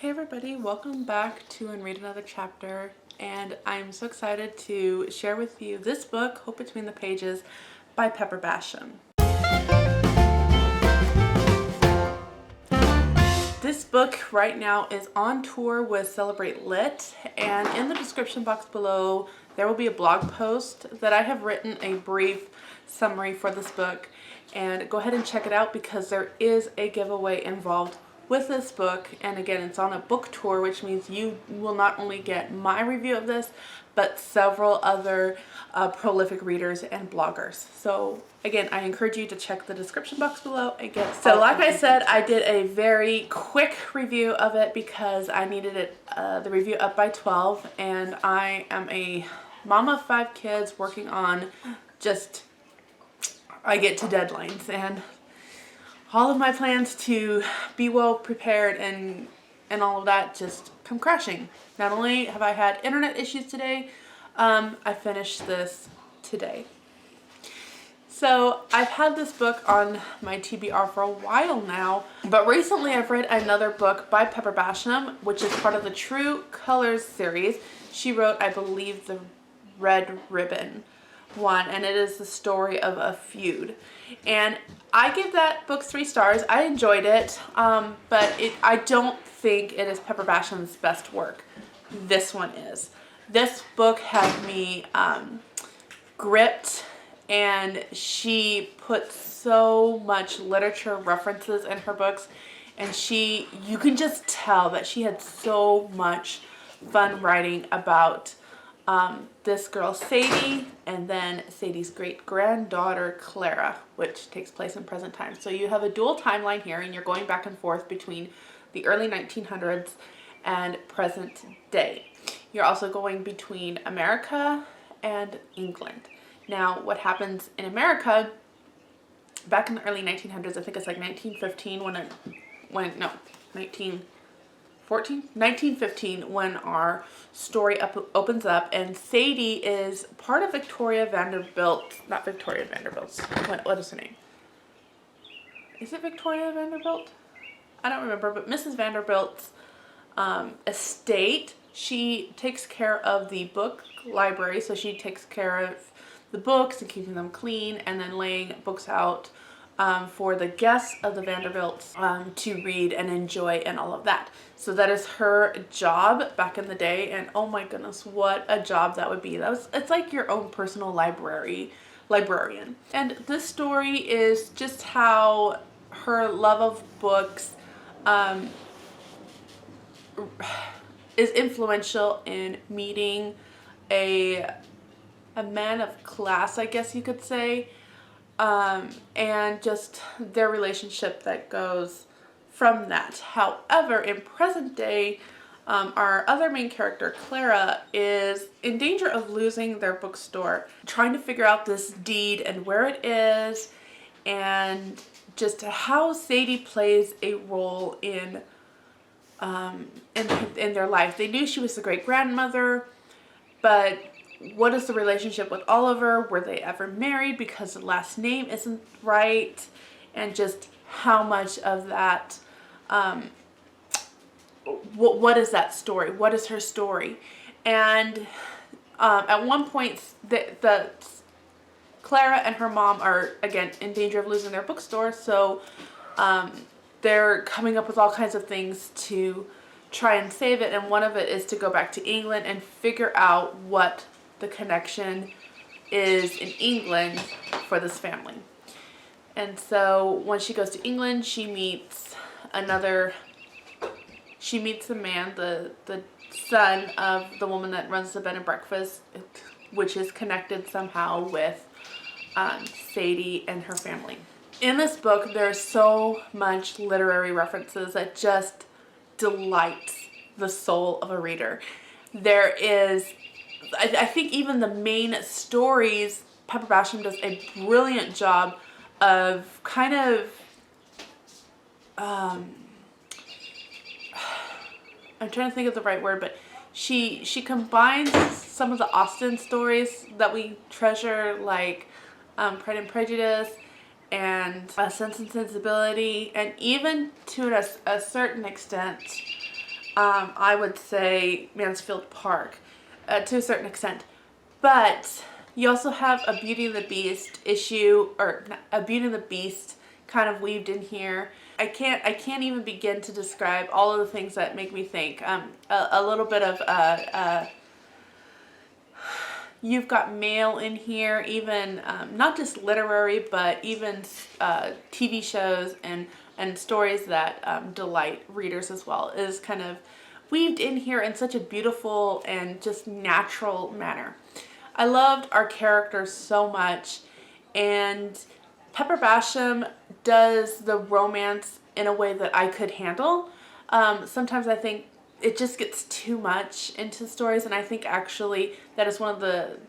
Hey everybody, welcome back to And Read Another Chapter, and I'm so excited to share with you this book, Hope Between the Pages, by Pepper Basham. This book right now is on tour with Celebrate Lit, and in the description box below there will be a blog post that I have written a brief summary for this book, and go ahead and check it out because there is a giveaway involved with this book. And again, it's on a book tour, which means you will not only get my review of this, but several other prolific readers and bloggers. So again, I encourage you to check the description box below and get. So like I said, I did a very quick review of it because I needed it, the review up by 12, and I am a mom of 5 kids working on I get to deadlines, and all of my plans to be well prepared and all of that just come crashing. Not only have I had internet issues today, I finished this today. So I've had this book on my TBR for a while now, but recently I've read another book by Pepper Basham, which is part of the True Colors series. She wrote, I believe, the Red Ribbon one, and it is the story of a feud. And I give that book 3 stars. I enjoyed it, but I don't think it is Pepper Basham's best work. This one is. This book had me gripped, and she put so much literature references in her books, and you can just tell that she had so much fun writing about this girl Sadie, and then Sadie's great-granddaughter Clara, which takes place in present time. So you have a dual timeline here, and you're going back and forth between the early 1900s and present day. You're also going between America and England. Now, what happens in America back in the early 1900s, I think it's like 1915 1915 when our story opens up, and Sadie is part of Victoria Vanderbilt, not Victoria Vanderbilt, what is her name? Is it Victoria Vanderbilt? I don't remember, but Mrs. Vanderbilt's estate. She takes care of the book library, so she takes care of the books and keeping them clean, and then laying books out for the guests of the Vanderbilts to read and enjoy and all of that. So that is her job back in the day, and oh my goodness, what a job that would be. It's like your own personal librarian. And this story is just how her love of books is influential in meeting a man of class, I guess you could say. And just their relationship that goes from that. However, in present day, our other main character, Clara, is in danger of losing their bookstore, trying to figure out this deed and where it is, and just how Sadie plays a role in their life. They knew she was the great-grandmother, but what is the relationship with Oliver? Were they ever married because the last name isn't right? And just how much of that, what is that story? What is her story? And at one point, the Clara and her mom are, again, in danger of losing their bookstore, so they're coming up with all kinds of things to try and save it, and one of it is to go back to England and figure out what the connection is in England for this family. And so when she goes to England, she meets the man, the son of the woman that runs the bed and breakfast, which is connected somehow with Sadie and her family. In this book, there's so much literary references that just delights the soul of a reader. There is, I think even the main stories, Pepper Basham does a brilliant job of kind of, I'm trying to think of the right word, but she combines some of the Austen stories that we treasure, like Pride and Prejudice and Sense and Sensibility, and even to a certain extent I would say Mansfield Park to a certain extent. But you also have a Beauty and the Beast issue, or a Beauty and the Beast kind of weaved in here. I can't even begin to describe all of the things that make me think. A little bit of you've got mail in here, even not just literary, but even TV shows and stories that delight readers as well, is kind of weaved in here in such a beautiful and just natural manner. I loved our characters so much, and Pepper Basham does the romance in a way that I could handle. Sometimes I think it just gets too much into stories, and I think actually that is one of the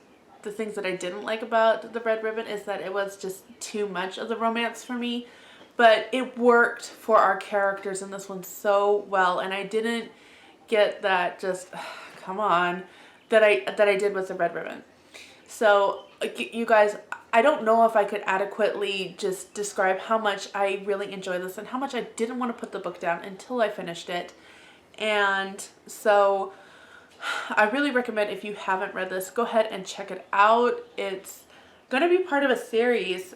things that I didn't like about The Red Ribbon, is that it was just too much of the romance for me. But it worked for our characters in this one so well, and I didn't get that just come on that I did with The Red Ribbon. So you guys, I don't know if I could adequately just describe how much I really enjoyed this and how much I didn't want to put the book down until I finished it. And so I really recommend, if you haven't read this, go ahead and check it out. It's going to be part of a series,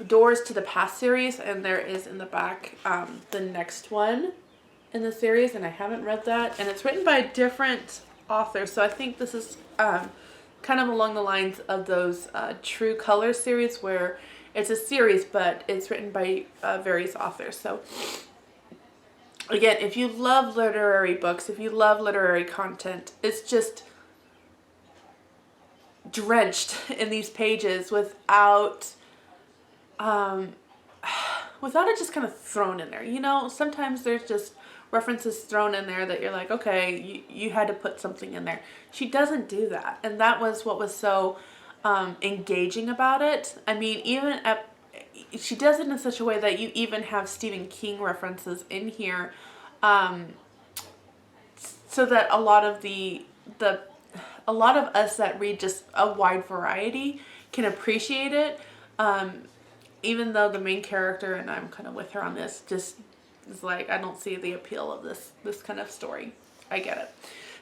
Doors to the Past series, and there is in the back the next one in the series, and I haven't read that. And it's written by a different author, so I think this is kind of along the lines of those True Color series, where it's a series but it's written by various authors. So again, if you love literary books, if you love literary content, it's just drenched in these pages without it just kind of thrown in there. You know, sometimes there's just references thrown in there that you're like, okay, you had to put something in there. She doesn't do that, and that was what was so engaging about it. I mean, she does it in such a way that you even have Stephen King references in here, so that a lot of us that read just a wide variety can appreciate it. Even though the main character, and I'm kind of with her on this, just is like, I don't see the appeal of this kind of story. I get it.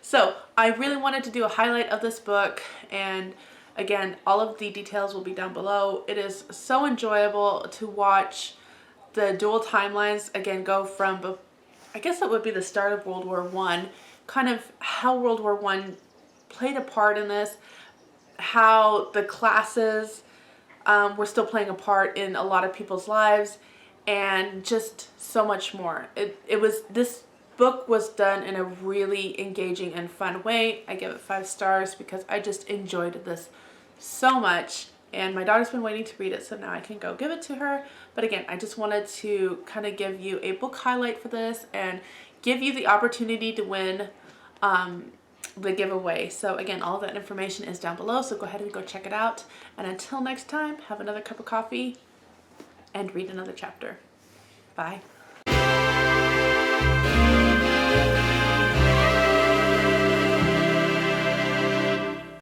So I really wanted to do a highlight of this book, and again, all of the details will be down below. It is so enjoyable to watch the dual timelines again go from, I guess it would be the start of World War I, kind of how World War I played a part in this, how the classes were still playing a part in a lot of people's lives, and just so much more. This book was done in a really engaging and fun way. I give it 5 stars because I just enjoyed this so much, and my daughter's been waiting to read it, so now I can go give it to her. But again, I just wanted to kind of give you a book highlight for this and give you the opportunity to win the giveaway. So again, all of that information is down below, so go ahead and go check it out. And until next time, have another cup of coffee and read another chapter. Bye.